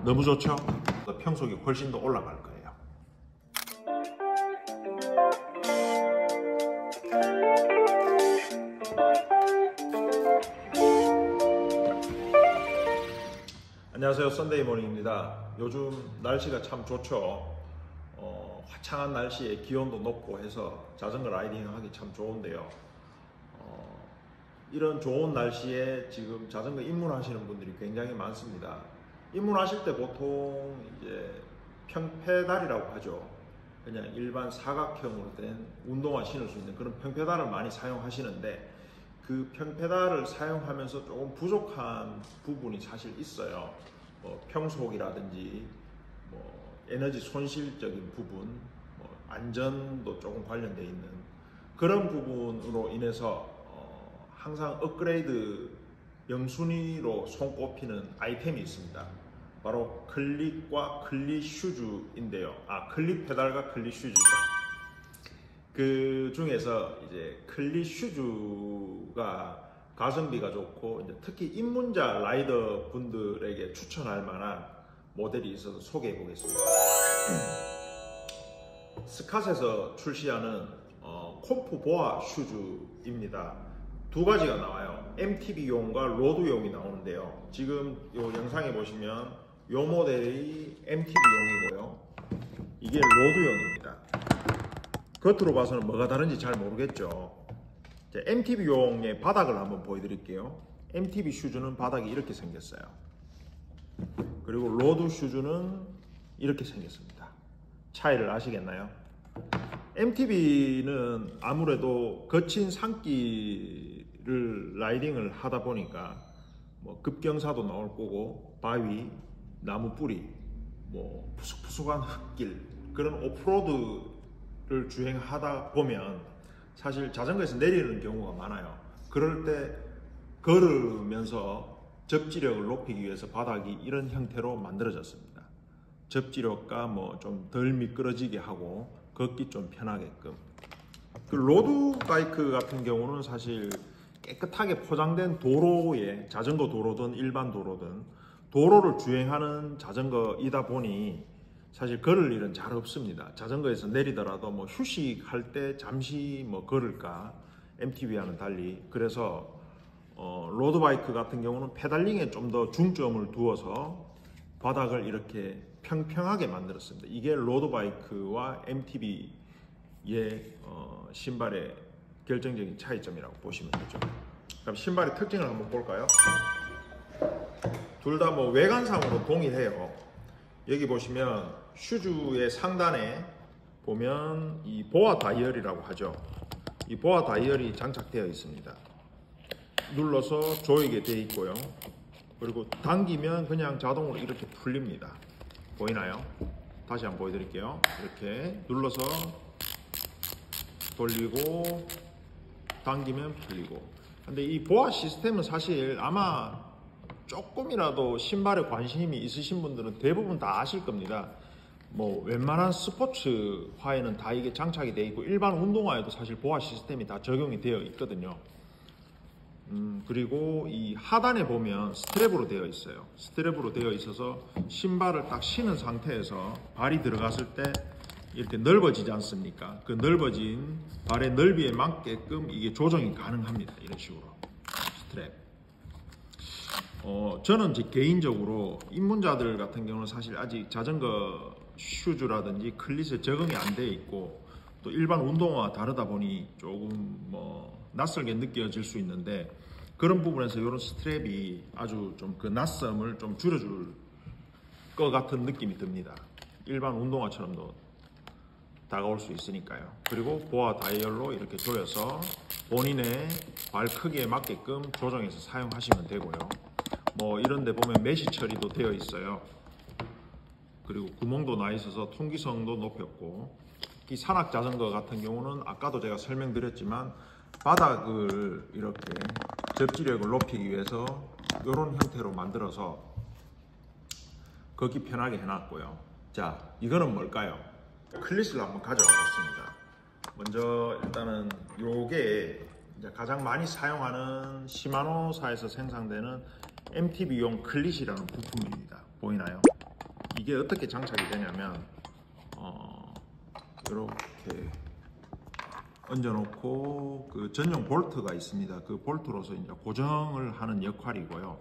너무 좋죠? 평속이 훨씬 더 올라갈 거예요. 안녕하세요, 썬데이 모닝입니다. 요즘 날씨가 참 좋죠. 화창한 날씨에 기온도 높고 해서 자전거 라이딩 하기 참 좋은데요. 이런 좋은 날씨에 지금 자전거 입문하시는 분들이 굉장히 많습니다. 입문하실 때 보통 이제 평페달이라고 하죠. 그냥 일반 사각형으로 된 운동화 신을 수 있는 그런 평페달을 많이 사용하시는데, 그 평페달을 사용하면서 조금 부족한 부분이 사실 있어요. 평속이라든지 에너지 손실적인 부분, 안전도 조금 관련되어 있는 그런 부분으로 인해서 항상 업그레이드 영순위로 손꼽히는 아이템이 있습니다. 바로 클릿과 클릿 슈즈인데요. 클릿 페달과 클릿 슈즈죠. 그 중에서 이제 클릿 슈즈가 가성비가 좋고, 이제 특히 입문자 라이더 분들에게 추천할 만한 모델이 있어서 소개해 보겠습니다. 스캇에서 출시하는 콤프 보아 슈즈입니다. 두 가지가 나와요. MTB용과 로드용이 나오는데요. 지금 이 영상에 보시면 이 모델이 MTB용이고요. 이게 로드용입니다. 겉으로 봐서는 뭐가 다른지 잘 모르겠죠. MTB용의 바닥을 한번 보여드릴게요. MTB 슈즈는 바닥이 이렇게 생겼어요. 그리고 로드 슈즈는 이렇게 생겼습니다. 차이를 아시겠나요? MTB는 아무래도 거친 산길을 라이딩을 하다 보니까 급경사도 나올 거고, 바위, 나무 뿌리, 푸석푸석한 흙길, 그런 오프로드를 주행하다 보면 사실 자전거에서 내리는 경우가 많아요. 그럴 때 걸으면서 접지력을 높이기 위해서 바닥이 이런 형태로 만들어졌습니다. 접지력과 좀 덜 미끄러지게 하고 걷기 좀 편하게끔. 그 로드 바이크 같은 경우는 사실 깨끗하게 포장된 도로에, 자전거 도로든 일반 도로든 도로를 주행하는 자전거이다 보니 사실 걸을 일은 잘 없습니다. 자전거에서 내리더라도 휴식할 때 잠시 걸을까, MTB와는 달리. 그래서 로드바이크 같은 경우는 페달링에 좀 더 중점을 두어서 바닥을 이렇게 평평하게 만들었습니다. 이게 로드바이크와 MTB의 신발의 결정적인 차이점이라고 보시면 되죠. 그럼 신발의 특징을 한번 볼까요? 둘 다 외관상으로 동일해요. 여기 보시면 슈즈의 상단에 보면 이 보아 다이얼이라고 하죠. 이 보아 다이얼이 장착되어 있습니다. 눌러서 조이게 되어 있고요. 그리고 당기면 그냥 자동으로 이렇게 풀립니다. 보이나요? 다시 한번 보여드릴게요. 이렇게 눌러서 돌리고 당기면 풀리고. 근데 이 보아 시스템은 사실 아마 조금이라도 신발에 관심이 있으신 분들은 대부분 다 아실 겁니다. 웬만한 스포츠화에는 다 이게 장착이 되어 있고, 일반 운동화에도 사실 보아 시스템이 다 적용이 되어 있거든요. 그리고 이 하단에 보면 스트랩으로 되어 있어요. 스트랩으로 되어 있어서 신발을 딱 신은 상태에서 발이 들어갔을 때 이렇게 넓어지지 않습니까? 그 넓어진 발의 넓이에 맞게끔 이게 조정이 가능합니다. 이런 식으로 스트랩. 저는 개인적으로 입문자들 같은 경우는 사실 아직 자전거 슈즈라든지 클릿에 적응이 안 돼 있고, 또 일반 운동화와 다르다 보니 조금 낯설게 느껴질 수 있는데, 그런 부분에서 이런 스트랩이 아주 좀 그 낯섦을 좀 줄여줄 것 같은 느낌이 듭니다. 일반 운동화처럼도 다가올 수 있으니까요. 그리고 보아 다이얼로 이렇게 조여서 본인의 발 크기에 맞게끔 조정해서 사용하시면 되고요. 이런 데 보면 메쉬 처리도 되어 있어요. 그리고 구멍도 나 있어서 통기성도 높였고, 이 산악 자전거 같은 경우는 아까도 제가 설명드렸지만 바닥을 이렇게 접지력을 높이기 위해서 이런 형태로 만들어서 걷기 편하게 해놨고요. 자, 이거는 뭘까요? 클릿을 한번 가져와 봤습니다. 먼저 일단은 요게 이제 가장 많이 사용하는 시마노사에서 생산되는 MTB용 클릿이라는 부품입니다. 보이나요? 이게 어떻게 장착이 되냐면 이렇게 얹어놓고 그 전용 볼트가 있습니다. 그 볼트로서 이제 고정을 하는 역할이고요.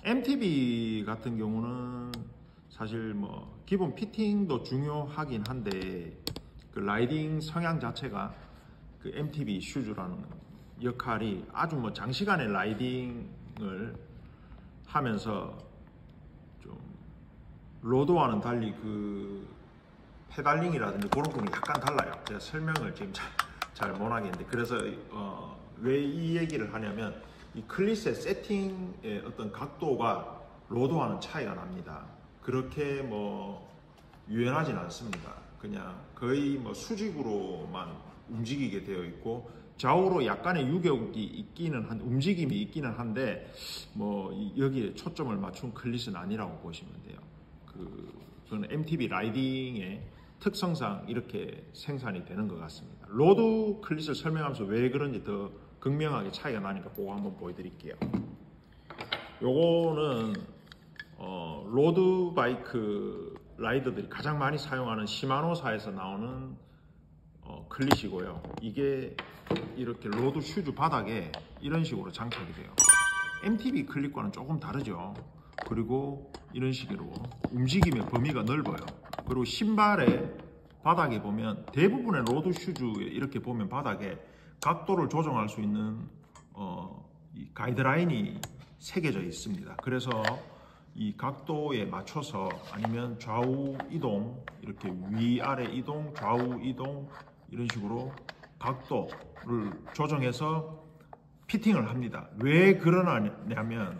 MTB 같은 경우는 사실 뭐 기본 피팅도 중요하긴 한데 그 라이딩 성향 자체가 그 MTB 슈즈라는 역할이 아주 뭐 장시간의 라이딩을 하면서 좀 로드와는 달리 그 페달링이라든지 그런 부분이 약간 달라요. 제가 설명을 지금 잘 못하겠는데, 그래서 왜 이 얘기를 하냐면 이 클릿의 세팅의 어떤 각도가 로드와는 차이가 납니다. 그렇게 뭐 유연하진 않습니다. 그냥 거의 뭐 수직으로만 움직이게 되어 있고 좌우로 약간의 유격이 있기는 한 움직임이 있기는 한데 뭐 여기에 초점을 맞춘 클릿은 아니라고 보시면 돼요. 그건 MTB 라이딩의 특성상 이렇게 생산이 되는 것 같습니다. 로드 클릿을 설명하면서 왜 그런지 더 극명하게 차이가 나니까 그거 한번 보여드릴게요. 요거는 로드 바이크 라이더들이 가장 많이 사용하는 시마노사에서 나오는 클릿이고요. 이게 이렇게 로드 슈즈 바닥에 이런 식으로 장착이 돼요. MTB 클릿과는 조금 다르죠. 그리고 이런 식으로 움직임의 범위가 넓어요. 그리고 신발의 바닥에 보면 대부분의 로드 슈즈에 이렇게 보면 바닥에 각도를 조정할 수 있는 이 가이드라인이 새겨져 있습니다. 그래서 이 각도에 맞춰서 아니면 좌우 이동, 이렇게 위아래 이동, 좌우 이동 이런 식으로 각도를 조정해서 피팅을 합니다. 왜 그러냐면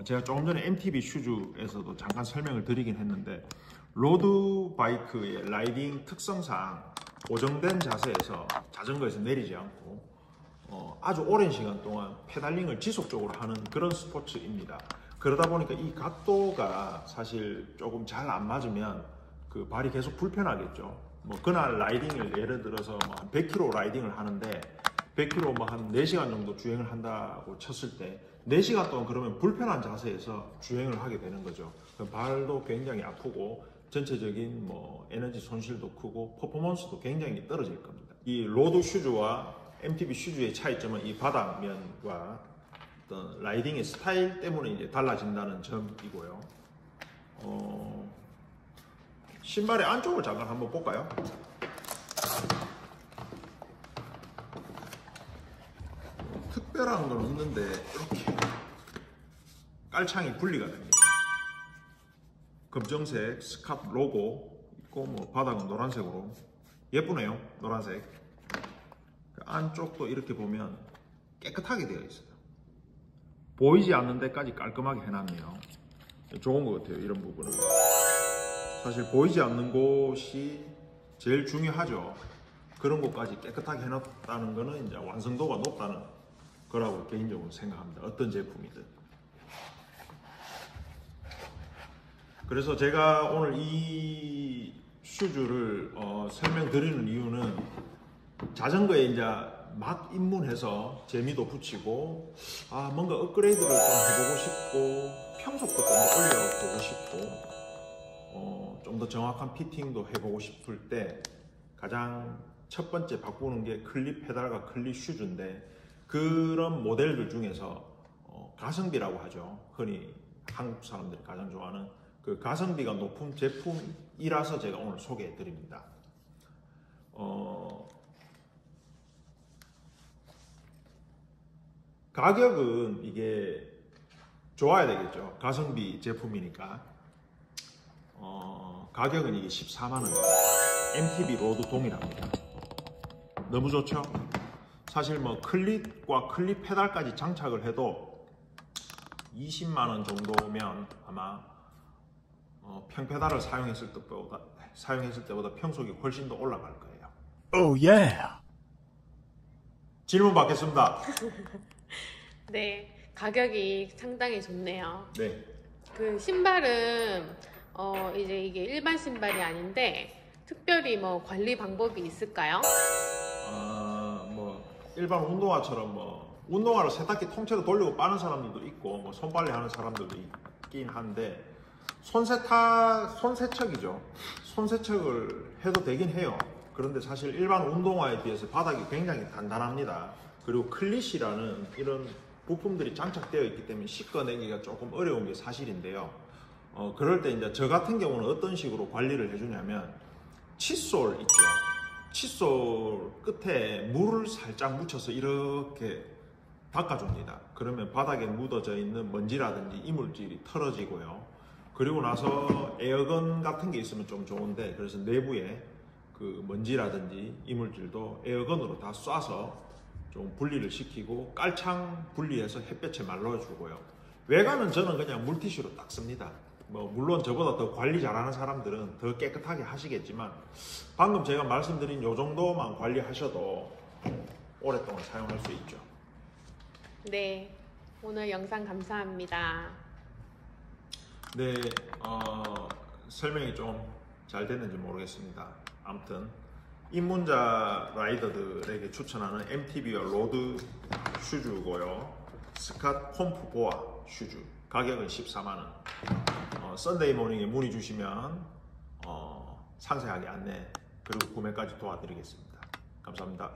제가 조금 전에 MTB 슈즈에서도 잠깐 설명을 드리긴 했는데 로드 바이크의 라이딩 특성상 고정된 자세에서 자전거에서 내리지 않고 아주 오랜 시간 동안 페달링을 지속적으로 하는 그런 스포츠입니다. 그러다 보니까 이 각도가 사실 조금 잘 안 맞으면 그 발이 계속 불편하겠죠. 뭐 그날 라이딩을 예를 들어서 뭐 한 100km 라이딩을 하는데 100km 뭐 한 4시간 정도 주행을 한다고 쳤을 때 4시간 동안 그러면 불편한 자세에서 주행을 하게 되는 거죠. 발도 굉장히 아프고 전체적인 뭐 에너지 손실도 크고 퍼포먼스도 굉장히 떨어질 겁니다. 이 로드 슈즈와 MTB 슈즈의 차이점은 이 바닥면과 어떤 라이딩의 스타일 때문에 이제 달라진다는 점이고요. 신발의 안쪽을 잠깐 한번 볼까요? 특별한 건 없는데 이렇게 깔창이 분리가 됩니다. 검정색 스캇 로고 있고 뭐 바닥은 노란색으로 예쁘네요. 노란색. 그 안쪽도 이렇게 보면 깨끗하게 되어 있어요. 보이지 않는 데까지 깔끔하게 해놨네요. 좋은 것 같아요. 이런 부분은 사실 보이지 않는 곳이 제일 중요하죠. 그런 곳까지 깨끗하게 해놨다는 거는 이제 완성도가 높다는 거라고 개인적으로 생각합니다. 어떤 제품이든. 그래서 제가 오늘 이 슈즈를 설명드리는 이유는 자전거에 이제 막 입문해서 재미도 붙이고 뭔가 업그레이드를 좀 해보고 싶고 평속도 좀 올려보고 싶고 좀 더 정확한 피팅도 해보고 싶을 때 가장 첫 번째 바꾸는 게 클립 페달과 클립 슈즈인데 그런 모델들 중에서 가성비라고 하죠. 흔히 한국 사람들이 가장 좋아하는 그 가성비가 높은 제품이라서 제가 오늘 소개해 드립니다. 가격은 이게 좋아야 되겠죠. 가성비 제품이니까. 가격은 이게 14만원. MTB 로드 동일합니다. 너무 좋죠? 사실 뭐 클립과 클립 페달까지 장착을 해도 20만원 정도면 아마 평페달을 사용했을 때보다 평속이 훨씬 더 올라갈 거예요. 오 예. 질문 받겠습니다. 네, 가격이 상당히 좋네요. 네. 그 신발은 이제 이게 일반 신발이 아닌데 특별히 뭐 관리 방법이 있을까요? 뭐 일반 운동화처럼 뭐 운동화를 세탁기 통째로 돌리고 빠는 사람들도 있고 뭐 손빨래 하는 사람들도 있긴 한데 손세척이죠. 손세척을 해도 되긴 해요. 그런데 사실 일반 운동화에 비해서 바닥이 굉장히 단단합니다. 그리고 클릿이라는 이런 부품들이 장착되어 있기 때문에 씻어내기가 조금 어려운 게 사실인데요. 그럴 때 이제 저 같은 경우는 어떤 식으로 관리를 해주냐면, 칫솔 있죠. 칫솔 끝에 물을 살짝 묻혀서 이렇게 닦아줍니다. 그러면 바닥에 묻어져 있는 먼지라든지 이물질이 털어지고요. 그리고 나서 에어건 같은 게 있으면 좀 좋은데, 그래서 내부에 그 먼지라든지 이물질도 에어건으로 다 쏴서 좀 분리를 시키고 깔창 분리해서 햇볕에 말려주고요. 외관은 저는 그냥 물티슈로 닦습니다. 물론 저보다 더 관리 잘하는 사람들은 더 깨끗하게 하시겠지만, 방금 제가 말씀드린 요 정도만 관리하셔도 오랫동안 사용할 수 있죠. 네, 오늘 영상 감사합니다. 네, 설명이 좀 잘 됐는지 모르겠습니다. 아무튼 입문자 라이더들에게 추천하는 MTB와 로드 슈즈고요. 스캇 콤프 보아 슈즈. 가격은 14만원. 썬데이 모닝에 문의 주시면 상세하게 안내 그리고 구매까지 도와드리겠습니다. 감사합니다.